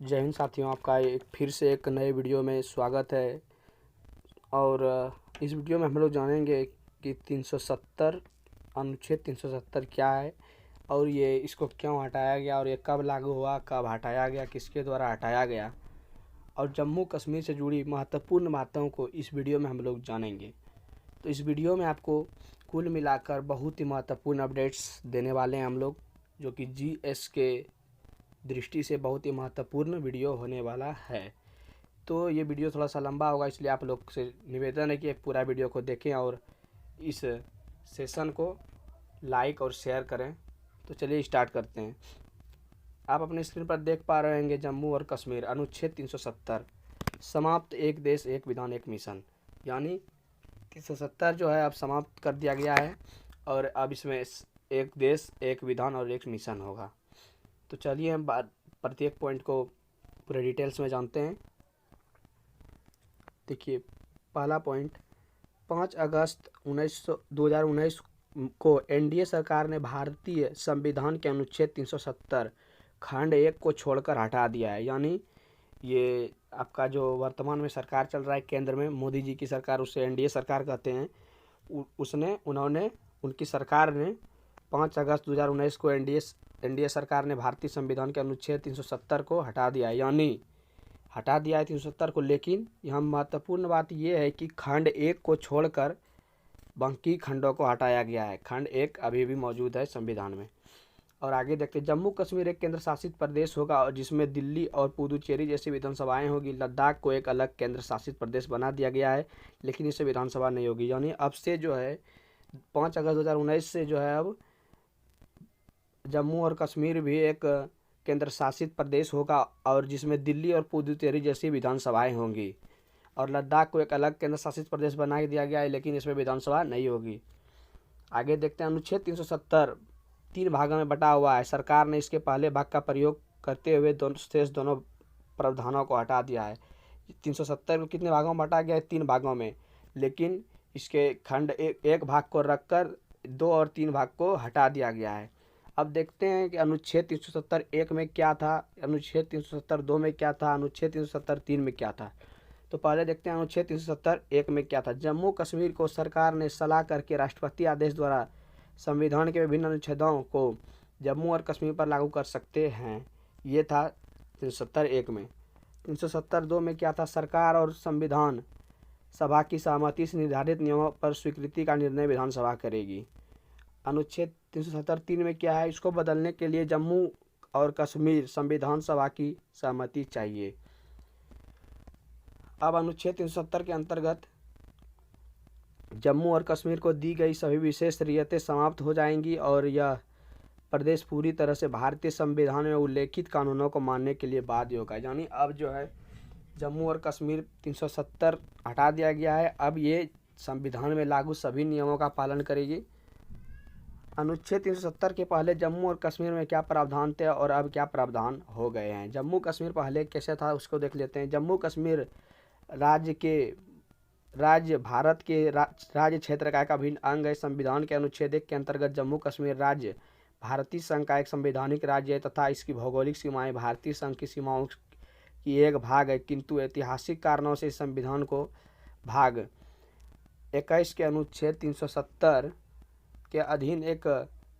जय हिंद साथियों, आपका फिर से एक नए वीडियो में स्वागत है। और इस वीडियो में हम लोग जानेंगे कि 370 अनुच्छेद 370 क्या है और ये इसको क्यों हटाया गया और ये कब लागू हुआ, कब हटाया गया, किसके द्वारा हटाया गया, और जम्मू कश्मीर से जुड़ी महत्वपूर्ण बातों को इस वीडियो में हम लोग जानेंगे। तो इस वीडियो में आपको कुल मिलाकर बहुत ही महत्वपूर्ण अपडेट्स देने वाले हैं हम लोग, जो कि जीएस के दृष्टि से बहुत ही महत्वपूर्ण वीडियो होने वाला है। तो ये वीडियो थोड़ा सा लंबा होगा, इसलिए आप लोग से निवेदन है कि पूरा वीडियो को देखें और इस सेशन को लाइक और शेयर करें। तो चलिए स्टार्ट करते हैं। आप अपने स्क्रीन पर देख पा रहे होंगे जम्मू और कश्मीर अनुच्छेद 370 समाप्त, एक देश एक विधान एक मिशन। यानी 370 जो है अब समाप्त कर दिया गया है और अब इसमें एक देश एक विधान और एक मिशन होगा। तो चलिए हम प्रत्येक पॉइंट को पूरे डिटेल्स में जानते हैं। देखिए, पहला पॉइंट, 5 अगस्त 2019 को एनडीए सरकार ने भारतीय संविधान के अनुच्छेद 370 खंड 1 को छोड़कर हटा दिया है। यानी ये आपका जो वर्तमान में सरकार चल रहा है केंद्र में, मोदी जी की सरकार, उसे एनडीए सरकार कहते हैं। उनकी सरकार ने 5 अगस्त 2019 को एनडीए सरकार ने भारतीय संविधान के अनुच्छेद 370 को हटा दिया है। यानी हटा दिया है 370 को, लेकिन यहाँ महत्वपूर्ण बात यह है कि खंड 1 को छोड़कर बाकी खंडों को हटाया गया है। खंड 1 अभी भी मौजूद है संविधान में। और आगे देखते हैं, जम्मू कश्मीर एक केंद्र शासित प्रदेश होगा और जिसमें दिल्ली और पुदुचेरी जैसी विधानसभाएं होगी। लद्दाख को एक अलग केंद्र शासित प्रदेश बना दिया गया है, लेकिन इससे विधानसभा नहीं होगी। यानी अब से जो है 5 अगस्त 2019 से जो है अब जम्मू और कश्मीर भी एक केंद्र शासित प्रदेश होगा और जिसमें दिल्ली और पुदुचेरी जैसी विधानसभाएं होंगी। और लद्दाख को एक अलग केंद्र शासित प्रदेश बना दिया गया है, लेकिन इसमें विधानसभा नहीं होगी। आगे देखते हैं, अनुच्छेद 370 3 भागों में बटा हुआ है। सरकार ने इसके पहले भाग का प्रयोग करते हुए दोनों प्रावधानों को हटा दिया है। 370 को कितने भागों में बांटा गया है? 3 भागों में, लेकिन इसके खंड एक भाग को रखकर 2 और 3 भाग को हटा दिया गया है। अब देखते हैं कि अनुच्छेद 370 1 में क्या था, अनुच्छेद 370 2 में क्या था, अनुच्छेद 370 3 में क्या था। तो पहले देखते हैं अनुच्छेद 370 1 में क्या था। जम्मू कश्मीर को सरकार ने सलाह करके राष्ट्रपति आदेश द्वारा संविधान के विभिन्न अनुच्छेदों को जम्मू और कश्मीर पर लागू कर सकते हैं। ये था 370 1 में। 370 2 में क्या था? सरकार और संविधान सभा की सहमति से निर्धारित नियमों पर स्वीकृति का निर्णय विधानसभा करेगी। अनुच्छेद 370 3 में क्या है? इसको बदलने के लिए जम्मू और कश्मीर संविधान सभा की सहमति चाहिए। अब अनुच्छेद 370 के अंतर्गत जम्मू और कश्मीर को दी गई सभी विशेष रियायतें समाप्त हो जाएंगी और यह प्रदेश पूरी तरह से भारतीय संविधान में उल्लेखित कानूनों को मानने के लिए बाध्य होगा। यानी अब जो है जम्मू और कश्मीर 370 हटा दिया गया है, अब ये संविधान में लागू सभी नियमों का पालन करेगी। अनुच्छेद 370 के पहले जम्मू और कश्मीर में क्या प्रावधान थे और अब क्या प्रावधान हो गए हैं। जम्मू कश्मीर पहले कैसे था उसको देख लेते हैं। जम्मू कश्मीर राज्य भारत के राज्य क्षेत्र का एक अभिन्न अंग है। संविधान के अनुच्छेद 1 के अंतर्गत जम्मू कश्मीर राज्य भारतीय संघ का एक संवैधानिक राज्य है तथा इसकी भौगोलिक सीमाएं भारतीय संघ की सीमाओं की एक भाग है, किंतु ऐतिहासिक कारणों से इस संविधान को भाग 21 के अनुच्छेद 370 के अधीन एक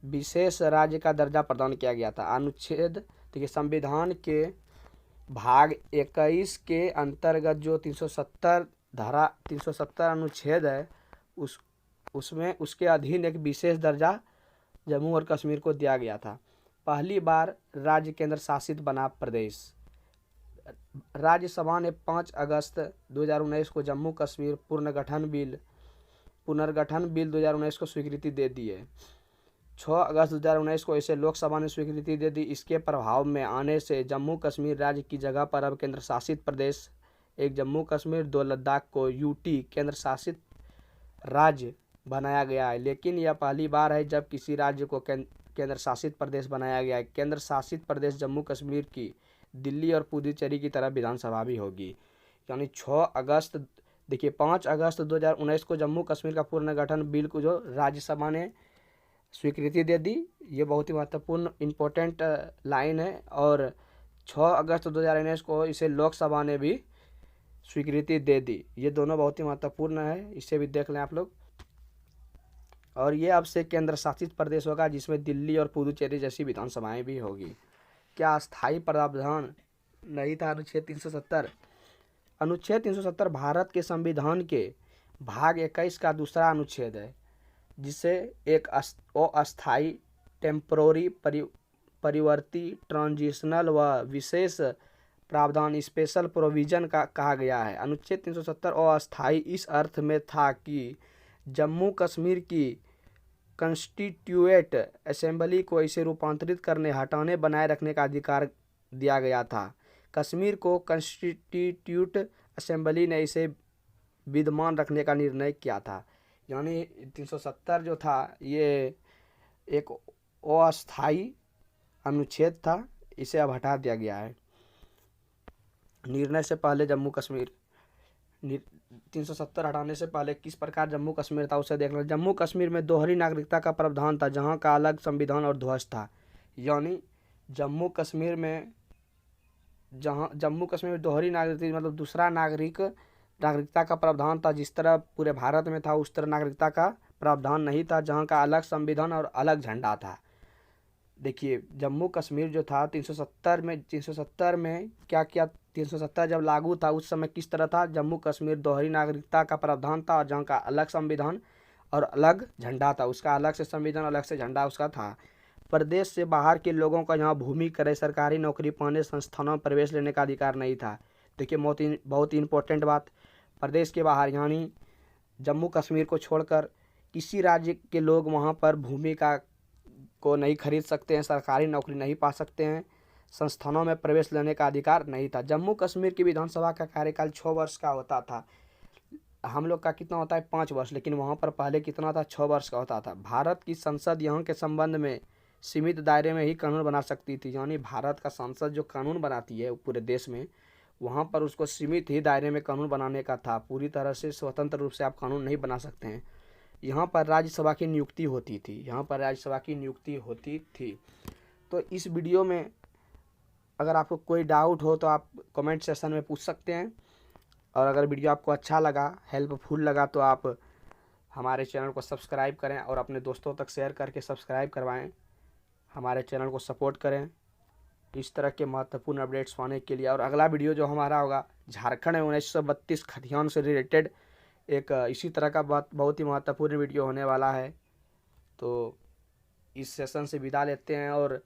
विशेष राज्य का दर्जा प्रदान किया गया था। अनुच्छेद देखिए, संविधान के भाग 21 के अंतर्गत जो 370 अनुच्छेद है उसमें उसके अधीन एक विशेष दर्जा जम्मू और कश्मीर को दिया गया था। पहली बार राज्य केंद्र शासित बना प्रदेश। राज्यसभा ने 5 अगस्त 2019 को जम्मू कश्मीर पुनर्गठन बिल 2019 को स्वीकृति दे दी है। 6 अगस्त 2019 को इसे लोकसभा ने स्वीकृति दे दी। इसके प्रभाव में आने से जम्मू कश्मीर राज्य की जगह पर अब केंद्र शासित प्रदेश 1 जम्मू कश्मीर 2 लद्दाख को यूटी केंद्र शासित राज्य बनाया गया है। लेकिन यह पहली बार है जब किसी राज्य को केंद्र शासित प्रदेश बनाया गया है। केंद्र शासित प्रदेश जम्मू कश्मीर की दिल्ली और पुदुचेरी की तरह विधानसभा भी होगी। यानी 5 अगस्त 2019 को जम्मू कश्मीर का पुनर्गठन बिल को जो राज्यसभा ने स्वीकृति दे दी। ये बहुत ही महत्वपूर्ण इम्पोर्टेंट लाइन है। और 6 अगस्त 2019 को इसे लोकसभा ने भी स्वीकृति दे दी। ये दोनों बहुत ही महत्वपूर्ण है, इसे भी देख लें आप लोग। और ये अब से केंद्र शासित प्रदेश होगा जिसमें दिल्ली और पुदुचेरी जैसी विधानसभाएं भी होगी। क्या अस्थायी प्रावधान नहीं था अनुच्छेद 370? अनुच्छेद 370 भारत के संविधान के भाग 21 का दूसरा अनुच्छेद है, जिसे एक अस्थायी टेम्पोररी परिवर्ती ट्रांजिशनल व विशेष प्रावधान स्पेशल प्रोविजन का कहा गया है। अनुच्छेद 370 अस्थायी इस अर्थ में था कि जम्मू कश्मीर की कंस्टिट्यूएंट असेंबली को इसे रूपांतरित करने, हटाने, बनाए रखने का अधिकार दिया गया था। कश्मीर को कंस्टिट्यूट असेंबली ने इसे विद्यमान रखने का निर्णय किया था। यानी 370 जो था ये एक अस्थायी अनुच्छेद था, इसे अब हटा दिया गया है। निर्णय से पहले जम्मू कश्मीर 370 हटाने से पहले किस प्रकार जम्मू कश्मीर था उसे देख लें। जम्मू कश्मीर में दोहरी नागरिकता का प्रावधान था, जहां का अलग संविधान और ध्वज था। यानी जम्मू कश्मीर में दोहरी नागरिकता मतलब दूसरा नागरिकता का प्रावधान था। जिस तरह पूरे भारत में था उस तरह नागरिकता का प्रावधान नहीं था, जहां का अलग संविधान और अलग झंडा था। देखिए जम्मू कश्मीर जो था 370 में क्या किया, 370 जब लागू था उस समय किस तरह था। जम्मू कश्मीर दोहरी नागरिकता का प्रावधान था और जहाँ का अलग संविधान और अलग झंडा था, उसका अलग से संविधान अलग से झंडा उसका था। प्रदेश से बाहर के लोगों का यहाँ भूमि क्रय, सरकारी नौकरी पाने, संस्थानों में प्रवेश लेने का अधिकार नहीं था। देखिए बहुत ही इंपॉर्टेंट बात, प्रदेश के बाहर यानी जम्मू कश्मीर को छोड़कर किसी राज्य के लोग वहाँ पर भूमि को नहीं खरीद सकते हैं, सरकारी नौकरी नहीं पा सकते हैं, संस्थानों में प्रवेश लेने का अधिकार नहीं था। जम्मू कश्मीर की विधानसभा का कार्यकाल 6 वर्ष का होता था। हम लोग का कितना होता है 5 वर्ष, लेकिन वहाँ पर पहले कितना था 6 वर्ष का होता था। भारत की संसद यहाँ के संबंध में सीमित दायरे में ही कानून बना सकती थी। यानी भारत का संसद जो कानून बनाती है पूरे देश में, वहाँ पर उसको सीमित ही दायरे में कानून बनाने का था। पूरी तरह से स्वतंत्र रूप से आप कानून नहीं बना सकते हैं। यहाँ पर राज्यसभा की नियुक्ति होती थी। तो इस वीडियो में अगर आपको कोई डाउट हो तो आप कमेंट सेक्शन में पूछ सकते हैं। और अगर वीडियो आपको अच्छा लगा, हेल्पफुल लगा, तो आप हमारे चैनल को सब्सक्राइब करें और अपने दोस्तों तक शेयर करके सब्सक्राइब करवाएं। हमारे चैनल को सपोर्ट करें इस तरह के महत्वपूर्ण अपडेट्स पाने के लिए। और अगला वीडियो जो हमारा होगा झारखंड में 1932 खतियान से रिलेटेड एक इसी तरह का बहुत ही महत्वपूर्ण वीडियो होने वाला है। तो इस सेशन से विदा लेते हैं और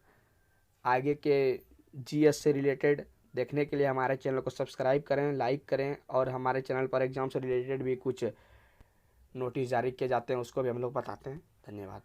आगे के जीएस से रिलेटेड देखने के लिए हमारे चैनल को सब्सक्राइब करें, लाइक करें। और हमारे चैनल पर एग्ज़ाम से रिलेटेड भी कुछ नोटिस जारी किए जाते हैं, उसको भी हम लोग बताते हैं। धन्यवाद।